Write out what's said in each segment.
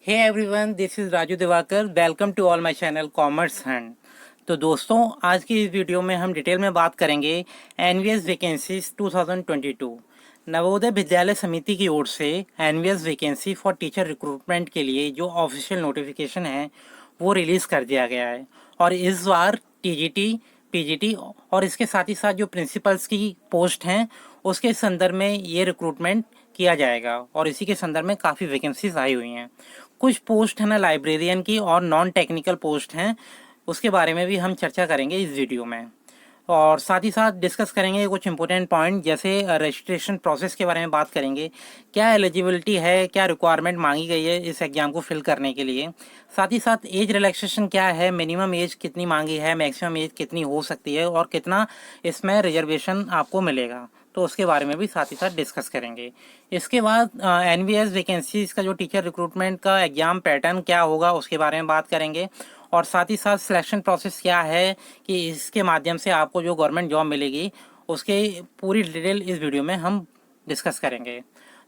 Hey everyone, this is Raju Diwakar. Welcome to all my channel commerce hand. तो दोस्तों, आज की इस वीडियो में हम डिटेल में बात करेंगे एनवीएस वैकेंसीज 2022। नवोदय विद्यालय समिति की ओर से NVS vacancy for teacher recruitment के लिए जो ऑफिशियल नोटिफिकेशन है वो रिलीज़ कर दिया गया है। और इस बार टीजीटी, पीजीटी और इसके साथ ही साथ जो प्रिंसिपल्स की पोस्ट हैं उसके संदर्भ में ये रिक्रूटमेंट किया जाएगा। और इसी के संदर्भ में काफ़ी वैकेंसीज आई हुई हैं। कुछ पोस्ट है ना लाइब्रेरियन की और नॉन टेक्निकल पोस्ट हैं, उसके बारे में भी हम चर्चा करेंगे इस वीडियो में। और साथ ही साथ डिस्कस करेंगे कुछ इंपॉर्टेंट पॉइंट, जैसे रजिस्ट्रेशन प्रोसेस के बारे में बात करेंगे। क्या एलिजिबिलिटी है, क्या रिक्वायरमेंट मांगी गई है इस एग्ज़ाम को फिल करने के लिए। साथ ही साथ एज रिलैक्सेशन क्या है, मिनिमम एज कितनी मांगी है, मैक्सिमम एज कितनी हो सकती है और कितना इसमें रिजर्वेशन आपको मिलेगा, तो उसके बारे में भी साथ ही साथ डिस्कस करेंगे। इसके बाद एनवीएस वैकेंसीज का जो टीचर रिक्रूटमेंट का एग्ज़ाम पैटर्न क्या होगा उसके बारे में बात करेंगे। और साथ ही साथ सिलेक्शन प्रोसेस क्या है कि इसके माध्यम से आपको जो गवर्नमेंट जॉब मिलेगी उसके पूरी डिटेल इस वीडियो में हम डिस्कस करेंगे।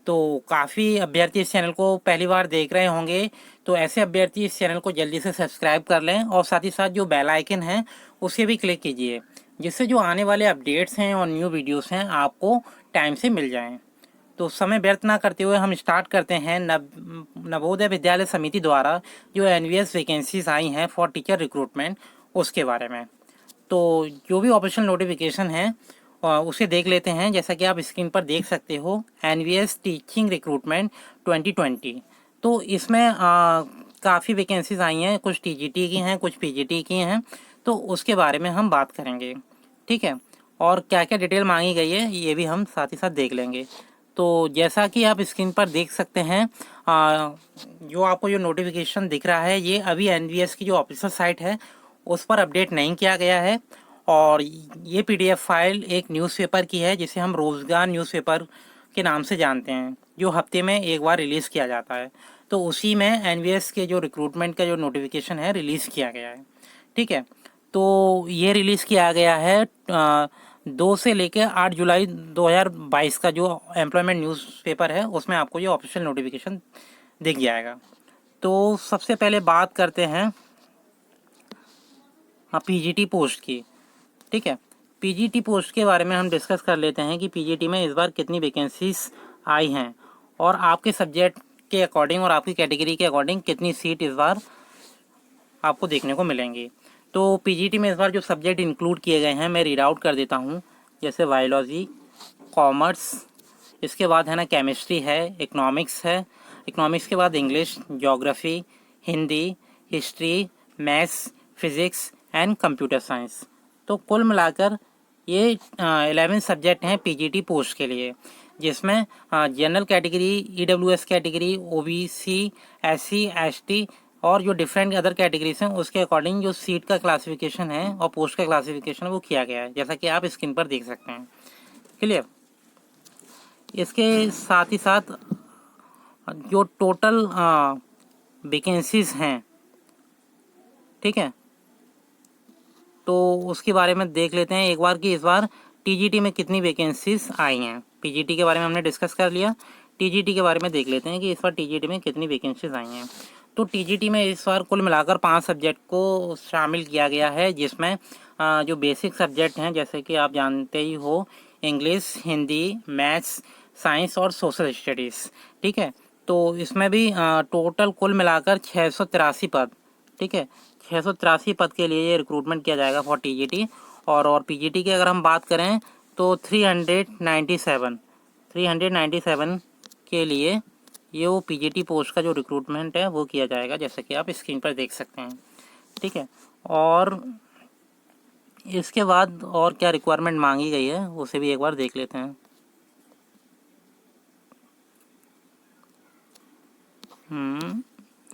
तो काफ़ी अभ्यर्थी इस चैनल को पहली बार देख रहे होंगे, तो ऐसे अभ्यर्थी इस चैनल को जल्दी से सब्सक्राइब कर लें और साथ ही साथ जो बेल आइकन है उसे भी क्लिक कीजिए, जिससे जो आने वाले अपडेट्स हैं और न्यू वीडियोस हैं आपको टाइम से मिल जाएं। तो समय व्यर्थ ना करते हुए हम स्टार्ट करते हैं नवोदय विद्यालय समिति द्वारा जो एनवीएस वैकेंसीज आई हैं फॉर टीचर रिक्रूटमेंट उसके बारे में। तो जो भी ऑफिशियल नोटिफिकेशन है उसे देख लेते हैं। जैसा कि आप स्क्रीन पर देख सकते हो, एनवीएस टीचिंग रिक्रूटमेंट 2020। तो इसमें काफ़ी वैकेंसीज आई हैं, कुछ टीजीटी की हैं, कुछ पीजीटी की हैं, तो उसके बारे में हम बात करेंगे। ठीक है, और क्या क्या डिटेल मांगी गई है ये भी हम साथ ही साथ देख लेंगे। तो जैसा कि आप स्क्रीन पर देख सकते हैं, जो आपको जो नोटिफिकेशन दिख रहा है ये अभी एनवीएस की जो ऑफिशियल साइट है उस पर अपडेट नहीं किया गया है। और ये पीडीएफ फाइल एक न्यूज़पेपर की है जिसे हम रोज़गार न्यूज़पेपर के नाम से जानते हैं, जो हफ्ते में एक बार रिलीज़ किया जाता है। तो उसी में एनवीएस के जो रिक्रूटमेंट का जो नोटिफिकेशन है रिलीज़ किया गया है। ठीक है, तो ये रिलीज़ किया गया है 2 से लेकर 8 जुलाई 2022 का जो एम्प्लॉयमेंट न्यूज़पेपर है उसमें आपको ये ऑफिशियल नोटिफिकेशन दिख जाएगा। तो सबसे पहले बात करते हैं पीजीटी पोस्ट की। ठीक है, पीजीटी पोस्ट के बारे में हम डिस्कस कर लेते हैं कि पीजीटी में इस बार कितनी वैकेंसीज आई हैं और आपके सब्जेक्ट के अकॉर्डिंग और आपकी कैटेगरी के अकॉर्डिंग कितनी सीट इस बार आपको देखने को मिलेंगी। तो पीजीटी में इस बार जो सब्जेक्ट इंक्लूड किए गए हैं मैं रीड आउट कर देता हूँ, जैसे बायोलॉजी, कॉमर्स, इसके बाद है ना केमिस्ट्री है, इकोनॉमिक्स है, इकोनॉमिक्स के बाद English, geography, Hindi, history, maths, physics and computer science. तो कुल मिलाकर ये 11 सब्जेक्ट हैं पीजीटी पोस्ट के लिए, जिसमें general category, EWS category, OBC, SC, ST और जो डिफरेंट अदर कैटेगरीज हैं उसके अकॉर्डिंग जो सीट का क्लासिफिकेशन है और पोस्ट का क्लासिफिकेशन वो किया गया है, जैसा कि आप स्क्रीन पर देख सकते हैं। क्लियर। इसके साथ ही साथ जो टोटल वैकेंसीज हैं, ठीक है, तो उसके बारे में देख लेते हैं एक बार कि इस बार टीजीटी में कितनी वैकेंसीज आई हैं। पीजीटी के बारे में हमने डिस्कस कर लिया, टीजीटी के बारे में देख लेते हैं कि इस बार टीजीटी में कितनी वैकेंसीज आई हैं। तो टीजीटी में इस बार कुल मिलाकर 5 सब्जेक्ट को शामिल किया गया है, जिसमें जो बेसिक सब्जेक्ट हैं जैसे कि आप जानते ही हो, इंग्लिश, हिंदी, मैथ्स, साइंस और सोशल स्टडीज़। ठीक है, तो इसमें भी टोटल कुल मिलाकर 683 पद, ठीक है, 683 पद के लिए ये रिक्रूटमेंट किया जाएगा फॉर टीजीटी। और पीजीटी की अगर हम बात करें तो 397 के लिए ये वो पीजीटी पोस्ट का जो रिक्रूटमेंट है वो किया जाएगा, जैसे कि आप स्क्रीन पर देख सकते हैं। ठीक है, और इसके बाद और क्या रिक्वायरमेंट मांगी गई है उसे भी एक बार देख लेते हैं।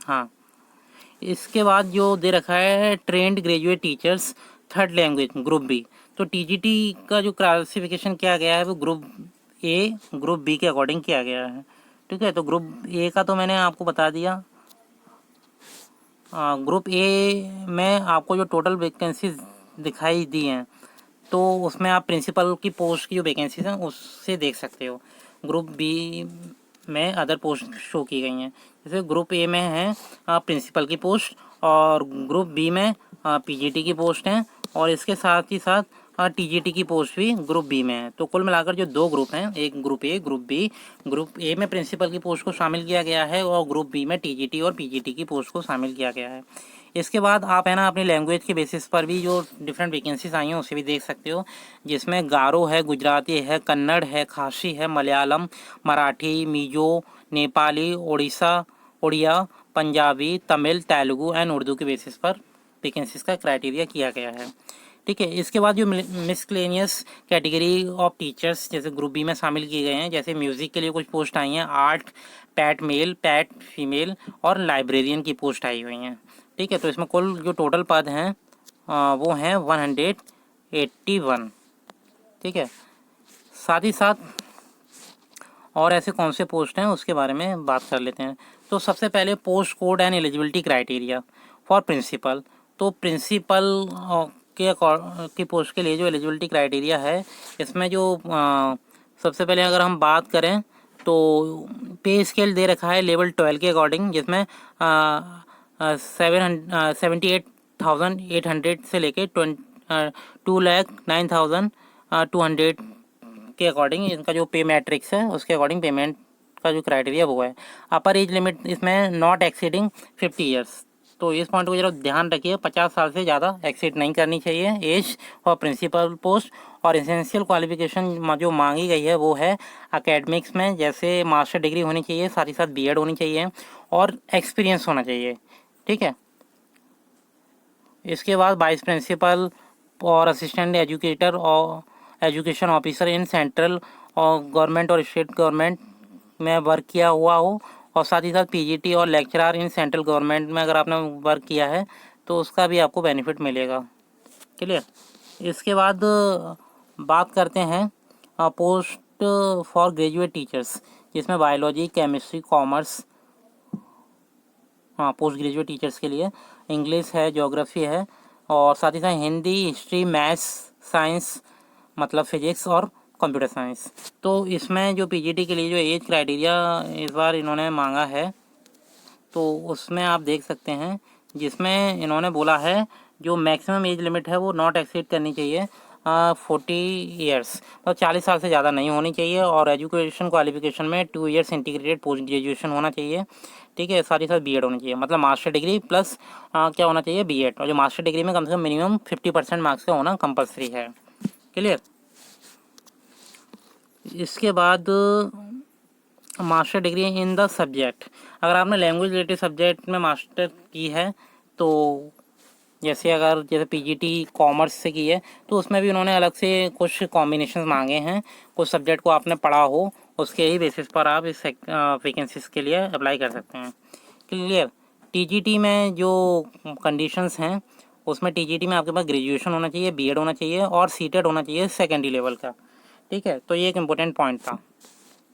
हाँ, इसके बाद जो दे रखा है trained graduate teachers third language group B. तो टीजीटी का जो क्लासिफिकेशन किया गया है वो ग्रुप ए ग्रुप बी के अकॉर्डिंग किया गया है। ठीक है, तो ग्रुप ए का तो मैंने आपको बता दिया। ग्रुप ए में आपको जो टोटल वैकेंसीज दिखाई दी हैं तो उसमें आप प्रिंसिपल की पोस्ट की जो वैकेंसीज हैं उससे देख सकते हो। ग्रुप बी में अदर पोस्ट शो की गई हैं। जैसे ग्रुप ए में है प्रिंसिपल की पोस्ट, और ग्रुप बी में पीजीटी की पोस्ट हैं, और इसके साथ ही साथ टीजीटी की पोस्ट भी ग्रुप बी में है। तो कुल मिलाकर जो दो ग्रुप हैं, एक group A, group B. Group A में प्रिंसिपल की पोस्ट को शामिल किया गया है और ग्रुप बी में टीजीटी और पीजीटी की पोस्ट को शामिल किया गया है। इसके बाद आप है ना अपनी लैंग्वेज के बेसिस पर भी जो डिफरेंट वैकेंसीज आई हैं उसे भी देख सकते हो, जिसमें गारो है, गुजराती है, कन्नड़ है, खासी है, मलयालम, मराठी, मिजो, नेपाली, उड़िया, पंजाबी, तमिल, तेलुगु एंड उर्दू के बेसिस पर वैकेंसीज का क्राइटेरिया किया गया है। ठीक है। इसके बाद जो मिसक्लेनियस कैटेगरी ऑफ टीचर्स जैसे ग्रुप बी में शामिल किए गए हैं, जैसे म्यूज़िक के लिए कुछ पोस्ट आई हैं, art, PET male, PET female और लाइब्रेरियन की पोस्ट आई हुई हैं। ठीक है। तो इसमें कुल जो टोटल पद हैं वो हैं 181। ठीक है। साथ ही साथ और ऐसे कौन से पोस्ट हैं उसके बारे में बात कर लेते हैं। तो सबसे पहले post code and eligibility criteria for principal. तो प्रिंसिपल की पोस्ट के लिए जो एलिजिबिलिटी क्राइटेरिया है, इसमें जो सबसे पहले अगर हम बात करें तो पे स्केल दे रखा है लेवल 12 के अकॉर्डिंग, जिसमें 78,800 से लेके 2,09,200 के अकॉर्डिंग इनका जो पे मैट्रिक्स है उसके अकॉर्डिंग पेमेंट का जो क्राइटेरिया वो है। अपर एज लिमिट इसमें नॉट एक्सीडिंग 50 ईयर्स। तो इस पॉइंट को जरा ध्यान रखिए, 50 साल से ज़्यादा एक्सीड नहीं करनी चाहिए एज फॉर प्रिंसिपल पोस्ट। और एसेंशियल क्वालिफिकेशन जो मांगी गई है वो है एकेडमिक्स में, जैसे मास्टर डिग्री होनी चाहिए, साथ ही साथ बीएड होनी चाहिए और एक्सपीरियंस होना चाहिए। ठीक है। इसके बाद वाइस प्रिंसिपल और असिस्टेंट एजुकेटर और एजुकेशन ऑफिसर इन सेंट्रल और गवर्नमेंट और स्टेट गवर्नमेंट में वर्क किया हुआ हो, और साथ ही साथ पीजीटी और लेक्चरर इन सेंट्रल गवर्नमेंट में अगर आपने वर्क किया है तो उसका भी आपको बेनिफिट मिलेगा। क्लियर। इसके बाद बात करते हैं पोस्ट फॉर ग्रेजुएट टीचर्स, जिसमें biology, chemistry, commerce, post graduate teachers के लिए इंग्लिश है, ज्योग्राफी है, और साथ ही साथ हिंदी, हिस्ट्री, मैथ्स, साइंस मतलब फिजिक्स और कंप्यूटर साइंस। तो इसमें जो पीजीटी के लिए जो एज क्राइटेरिया इस बार इन्होंने मांगा है तो उसमें आप देख सकते हैं, जिसमें इन्होंने बोला है जो मैक्सिमम एज लिमिट है वो नॉट एक्सीड करनी चाहिए 40 ईयर्स, मतलब 40 साल से ज़्यादा नहीं होनी चाहिए, और एजुकेशन क्वालिफिकेशन में 2 ईयर्स इंटीग्रेटेड पोस्ट ग्रेजुएशन होना चाहिए। ठीक है। साथ ही साथ बीएड होनी चाहिए, मतलब मास्टर डिग्री प्लस क्या होना चाहिए, बीएड, और जो मास्टर डिग्री में कम से कम मिनिमम 50% मार्क्स का होना कंपलसरी है। क्लियर। इसके बाद master degree in the subject, अगर आपने लैंग्वेज रिलेटेड सब्जेक्ट में मास्टर की है तो जैसे पीजीटी कॉमर्स से की है तो उसमें भी उन्होंने अलग से कुछ कॉम्बिनेशन मांगे हैं, कुछ सब्जेक्ट को आपने पढ़ा हो उसके ही बेसिस पर आप इस वैकेंसीज के लिए अप्लाई कर सकते हैं। क्लियर। टीजीटी में जो कंडीशंस हैं उसमें टीजीटी में आपके पास ग्रेजुएशन होना चाहिए, बीएड होना चाहिए और सीटेड होना चाहिए सेकेंडरी लेवल का। ठीक है। तो ये एक इम्पोर्टेंट पॉइंट था।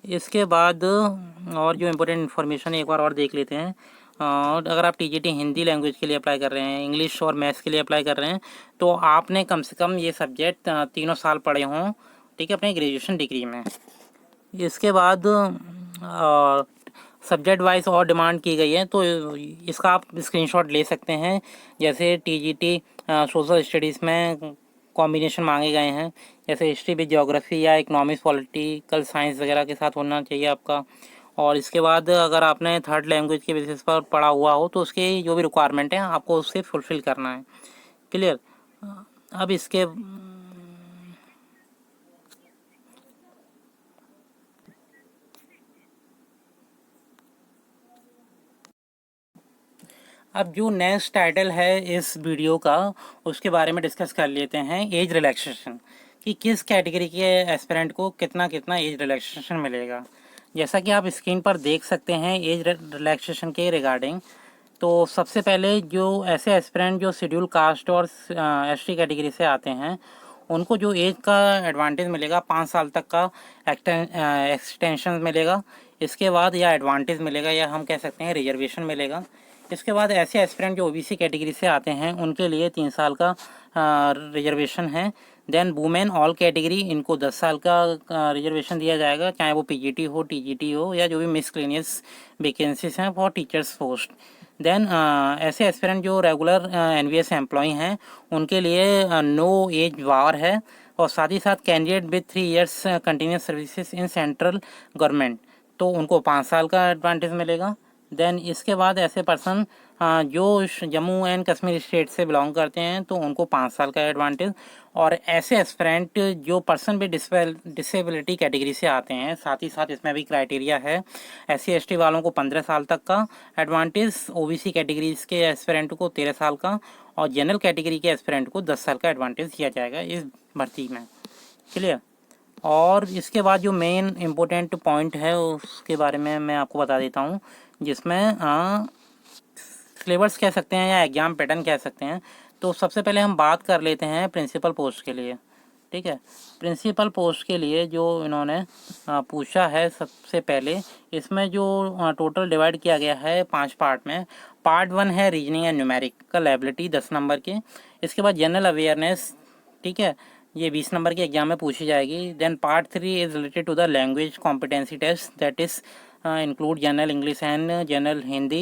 इसके बाद और जो इम्पोर्टेंट इन्फॉर्मेशन एक बार और देख लेते हैं। और अगर आप टीजीटी हिंदी लैंग्वेज के लिए अप्लाई कर रहे हैं, इंग्लिश और मैथ्स के लिए अप्लाई कर रहे हैं, तो आपने कम से कम ये सब्जेक्ट 3 साल पढ़े हों। ठीक है, अपनी ग्रेजुएशन डिग्री में। इसके बाद सब्जेक्ट वाइज और डिमांड की गई है, तो इसका आप स्क्रीनशॉट ले सकते हैं। जैसे टीजीटी सोशल स्टडीज़ में कॉम्बिनेशन मांगे गए हैं, जैसे हिस्ट्री विद ज्योग्राफी या इकोनॉमिक्स, पॉलिटिकल साइंस वगैरह के साथ होना चाहिए आपका। और इसके बाद अगर आपने थर्ड लैंग्वेज के बेसिस पर पढ़ा हुआ हो तो उसके जो भी रिक्वायरमेंट है आपको उससे फुलफ़िल करना है। क्लियर। अब इसके अब जो नेक्स्ट टाइटल है इस वीडियो का उसके बारे में डिस्कस कर लेते हैं, एज रिलैक्सेशन, कि किस कैटेगरी के एस्पिरेंट को कितना कितना एज रिलैक्सेशन मिलेगा। जैसा कि आप स्क्रीन पर देख सकते हैं एज रिलैक्सेशन के रिगार्डिंग, तो सबसे पहले जो ऐसे एस्पिरेंट जो शेड्यूल कास्ट और एसटी कैटेगरी से आते हैं उनको जो एज का एडवांटेज मिलेगा 5 साल तक का एक्सटेंशन मिलेगा। इसके बाद या एडवांटेज मिलेगा या हम कह सकते हैं रिजर्वेशन मिलेगा। इसके बाद ऐसे एस्पिरेंट जो ओबीसी कैटेगरी से आते हैं उनके लिए 3 साल का रिजर्वेशन है। देन वुमेन ऑल कैटेगरी, इनको 10 साल का रिजर्वेशन दिया जाएगा, चाहे वो पीजीटी हो, टीजीटी हो, या जो भी मिसक्लेनियस वैकेंसीज हैं फॉर टीचर्स पोस्ट। देन ऐसे एस्पिरेंट जो रेगुलर एनवीएस एम्प्लॉय हैं उनके लिए नो एज बार है, और साथ ही साथ candidate with 3 years continuous services in central government, तो उनको 5 साल का एडवांटेज मिलेगा। देन इसके बाद ऐसे पर्सन जो जम्मू एंड कश्मीर स्टेट से बिलोंग करते हैं तो उनको 5 साल का एडवांटेज, और ऐसे एस्पिरेंट जो पर्सन विद डिसेबिलिटी कैटेगरी से आते हैं, साथ ही साथ इसमें भी क्राइटेरिया है, SC ST वालों को 15 साल तक का एडवांटेज, OBC कैटेगरीज के एस्पिरेंट को 13 साल का, और जनरल कैटेगरी के एस्पिरेंट को 10 साल का एडवांटेज दिया जाएगा इस भर्ती में। क्लियर। और इसके बाद जो मेन इम्पोर्टेंट पॉइंट है उसके बारे में मैं आपको बता देता हूँ, जिसमें सिलेबस कह सकते हैं या एग्ज़ाम पैटर्न कह सकते हैं। तो सबसे पहले हम बात कर लेते हैं प्रिंसिपल पोस्ट के लिए। ठीक है, प्रिंसिपल पोस्ट के लिए जो इन्होंने पूछा है, सबसे पहले इसमें जो टोटल डिवाइड किया गया है 5 पार्ट में। पार्ट 1 है reasoning and numerical ability 10 number के। इसके बाद जनरल अवेयरनेस, ठीक है, ये 20 नंबर के एग्जाम में पूछी जाएगी। Then part 3 is related to the language competency test, that is include general English and general Hindi,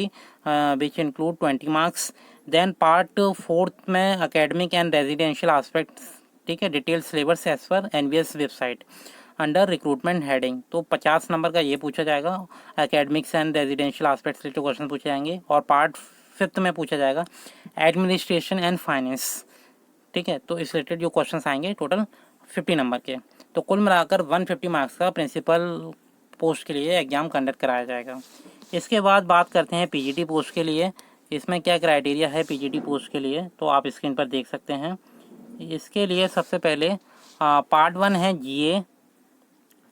which include 20 marks. Then part 4 में academic and residential aspects, ठीक है, detail syllabus as per NVS website under recruitment heading, तो 50 number का ये पूछा जाएगा। Academics and residential aspects related question पूछे जाएंगे। और पार्ट 5 में पूछा जाएगा एडमिनिस्ट्रेशन एंड फाइनेंस, ठीक है, तो इस रिलेटेड जो क्वेश्चन आएंगे टोटल 50 नंबर के। तो कुल मिलाकर 150 मार्क्स का प्रिंसिपल पोस्ट के लिए एग्ज़ाम कंडक्ट कराया जाएगा। इसके बाद बात करते हैं पीजीटी पोस्ट के लिए। इसमें क्या क्राइटेरिया है पीजीटी पोस्ट के लिए, तो आप स्क्रीन पर देख सकते हैं। इसके लिए सबसे पहले पार्ट 1 है जीए,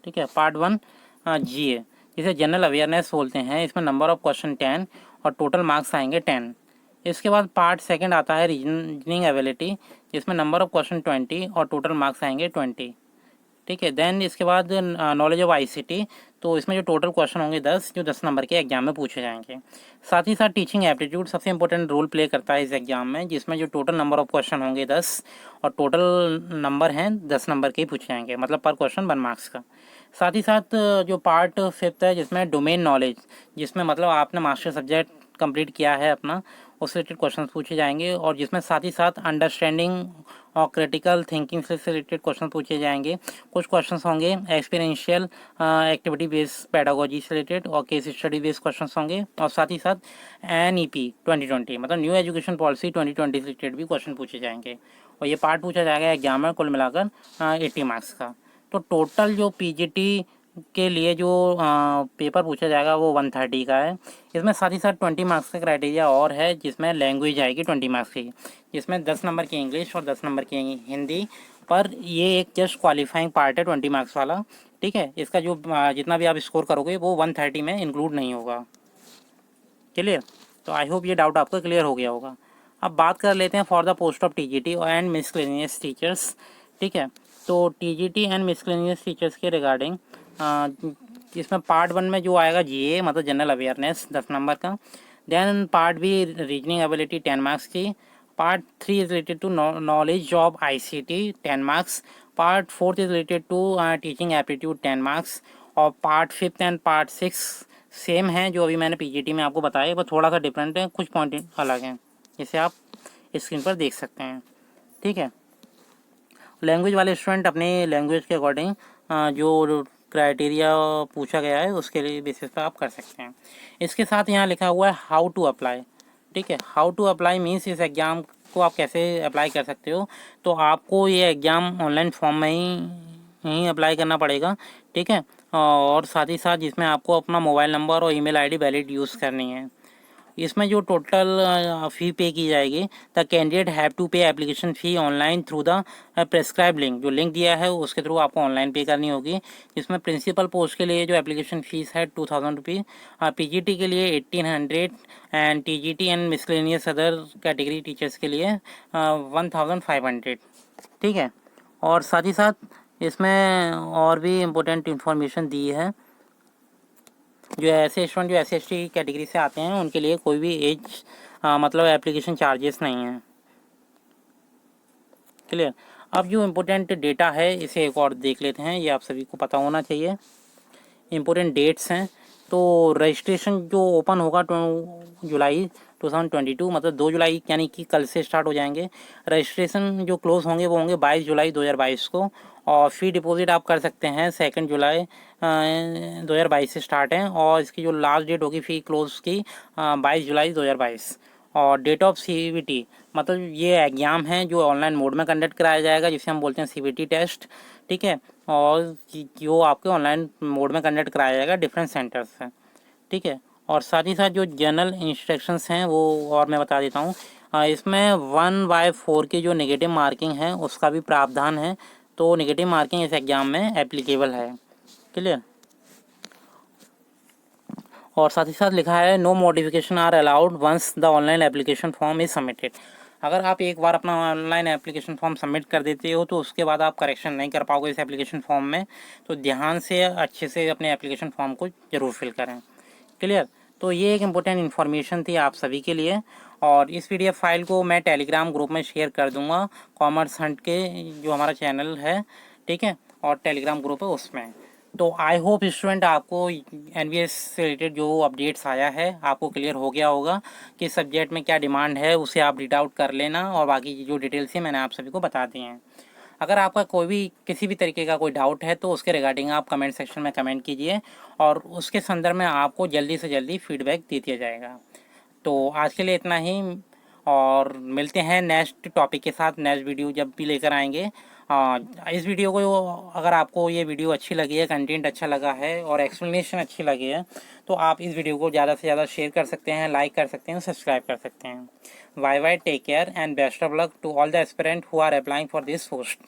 ठीक है, पार्ट 1 जीए, जिसे जनरल अवेयरनेस बोलते हैं। इसमें नंबर ऑफ क्वेश्चन 10 और टोटल मार्क्स आएंगे 10। इसके बाद पार्ट 2 आता है रीजनिंग एबिलिटी, जिसमें नंबर ऑफ क्वेश्चन 20 और टोटल मार्क्स आएंगे 20, ठीक है। देन इसके बाद नॉलेज ऑफ आईसीटी, तो इसमें जो टोटल क्वेश्चन होंगे 10, जो 10 नंबर के एग्जाम में पूछे जाएंगे। साथ ही साथ टीचिंग एप्टीट्यूड सबसे इंपॉर्टेंट रोल प्ले करता है इस एग्जाम में, जिसमें जो टोटल नंबर ऑफ क्वेश्चन होंगे 10 और टोटल नंबर हैं 10 नंबर के ही पूछे जाएंगे, मतलब पर क्वेश्चन 1 मार्क्स का। साथ ही साथ जो पार्ट 5 है, जिसमें डोमेन नॉलेज, जिसमें मतलब आपने मास्टर सब्जेक्ट कंप्लीट किया है अपना, उससे रिलेटेड क्वेश्चन पूछे जाएंगे। और जिसमें साथ ही साथ अंडरस्टैंडिंग और क्रिटिकल थिंकिंग से रिलेटेड क्वेश्चन पूछे जाएंगे। कुछ क्वेश्चन होंगे एक्सपीरियंशियल एक्टिविटी बेस्ड पेडागोजी से रिलेटेड और केस स्टडी बेस्ड क्वेश्चन होंगे। और साथ ही साथ NEP 2020, मतलब न्यू एजुकेशन पॉलिसी 2020 से रिलेटेड भी क्वेश्चन पूछे जाएंगे। और ये पार्ट पूछा जाएगा एग्जाम में कुल मिलाकर 80 मार्क्स का। तो टोटल जो पीजीटी के लिए जो पेपर पूछा जाएगा वो 130 का है। इसमें साथ ही साथ 20 मार्क्स का क्राइटेरिया और है, जिसमें लैंग्वेज आएगी 20 मार्क्स की, जिसमें 10 नंबर की इंग्लिश और 10 नंबर की हिंदी। पर ये एक जस्ट क्वालिफाइंग पार्ट है 20 मार्क्स वाला, ठीक है। इसका जो जितना भी आप स्कोर करोगे वो 130 में इंक्लूड नहीं होगा। क्लियर। तो आई होप ये डाउट आपका क्लियर हो गया होगा। अब बात कर लेते हैं for the post of TGT and miscellaneous teachers, ठीक है। तो टीजीटी एंड मिसलेनियस टीचर्स के रिगार्डिंग इसमें पार्ट 1 में जो आएगा जीए, मतलब जनरल अवेयरनेस 10 नंबर का। Then part B reasoning ability 10 marks की। Part 3 is related to knowledge of ICT 10 marks. Part 4 is related to teaching aptitude 10 marks. और part 5 and part 6 same है जो अभी मैंने पीजीटी में आपको बताया, वो थोड़ा सा डिफरेंट है, कुछ पॉइंट अलग हैं, जिसे आप स्क्रीन पर देख सकते हैं, ठीक है। लैंग्वेज वाले स्टूडेंट अपने लैंग्वेज के अकॉर्डिंग जो क्राइटेरिया पूछा गया है उसके लिए बेसिस पर आप कर सकते हैं। इसके साथ यहाँ लिखा हुआ है हाउ टू अप्लाई, ठीक है। हाउ टू अप्लाई मीन्स इस एग्ज़ाम को आप कैसे अप्लाई कर सकते हो। तो आपको ये एग्ज़ाम ऑनलाइन फॉर्म में ही अप्लाई करना पड़ेगा, ठीक है। और साथ ही साथ जिसमें आपको अपना मोबाइल नंबर और ईमेल आईडी वैलिड यूज़ करनी है। इसमें जो टोटल फ़ी पे की जाएगी, द कैंडिडेट हैव टू पे application fee online through the prescribe link, जो लिंक दिया है उसके थ्रू आपको ऑनलाइन पे करनी होगी। इसमें प्रिंसिपल पोस्ट के लिए जो एप्लीकेशन फ़ीस है 2000 रुपीज़, पीजीटी के लिए 1800 and TGT and miscellaneous other category teachers के लिए 1500, ठीक है। और साथ ही साथ इसमें और भी इम्पोर्टेंट इन्फॉर्मेशन दी है। जो ऐसे स्टूडेंट जो SC ST कैटेगरी से आते हैं उनके लिए कोई भी एज मतलब एप्लीकेशन चार्जेस नहीं है। क्लियर। अब जो इम्पोर्टेंट डेटा है इसे एक और देख लेते हैं, ये आप सभी को पता होना चाहिए। इम्पोर्टेंट डेट्स हैं, तो रजिस्ट्रेशन जो ओपन होगा जुलाई 2022, मतलब 2 जुलाई यानी कि कल से स्टार्ट हो जाएंगे। रजिस्ट्रेशन जो क्लोज होंगे वो होंगे 22 जुलाई 2022 को, और फ़ी डिपॉजिट आप कर सकते हैं 2 जुलाई 2022 से स्टार्ट है, और इसकी जो लास्ट डेट होगी फ़ी क्लोज की 22 जुलाई 2022। और डेट ऑफ CVT, मतलब ये एग्ज़ाम है जो ऑनलाइन मोड में कंडक्ट कराया जाएगा, जिसे हम बोलते हैं CVT टेस्ट, ठीक है। और जो आपके ऑनलाइन मोड में कंडक्ट कराया जाएगा डिफरेंट सेंटर्स से, ठीक है। और साथ ही साथ जो जनरल इंस्ट्रक्शंस हैं वो और मैं बता देता हूँ। इसमें 1/4 की जो नेगेटिव मार्किंग है उसका भी प्रावधान है, तो नेगेटिव मार्किंग इस एग्ज़ाम में एप्लीकेबल है, क्लियर। और साथ ही साथ लिखा है no modification are allowed once the online application form is submitted. अगर आप एक बार अपना ऑनलाइन एप्लीकेशन फॉर्म सबमिट कर देते हो तो उसके बाद आप करेक्शन नहीं कर पाओगे इस एप्लीकेशन फॉर्म में, तो ध्यान से अच्छे से अपने एप्लीकेशन फॉर्म को ज़रूर फिल करें, क्लियर। तो ये एक इम्पोर्टेंट इन्फॉर्मेशन थी आप सभी के लिए, और इस PDF फाइल को मैं टेलीग्राम ग्रुप में शेयर कर दूंगा, कॉमर्स हंट के जो हमारा चैनल है, ठीक है, और टेलीग्राम ग्रुप है उसमें। तो आई होप स्टूडेंट आपको NVS से रिलेटेड जो अपडेट्स आया है आपको क्लियर हो गया होगा कि सब्जेक्ट में क्या डिमांड है, उसे आप रीड आउट कर लेना, और बाकी जो डिटेल्स है मैंने आप सभी को बता दी हैं। अगर आपका कोई भी किसी भी तरीके का कोई डाउट है तो उसके रिगार्डिंग आप कमेंट सेक्शन में कमेंट कीजिए, और उसके संदर्भ में आपको जल्दी से जल्दी फीडबैक दे दिया जाएगा। तो आज के लिए इतना ही, और मिलते हैं नेक्स्ट टॉपिक के साथ, नेक्स्ट वीडियो जब भी लेकर आएंगे। इस वीडियो को अगर आपको ये वीडियो अच्छी लगी है, कंटेंट अच्छा लगा है और एक्सप्लेनेशन अच्छी लगी है, तो आप इस वीडियो को ज़्यादा से ज़्यादा शेयर कर सकते हैं, लाइक कर सकते हैं, सब्सक्राइब कर सकते हैं। Bye bye, take care and best of luck to all the aspirant who are applying for this post.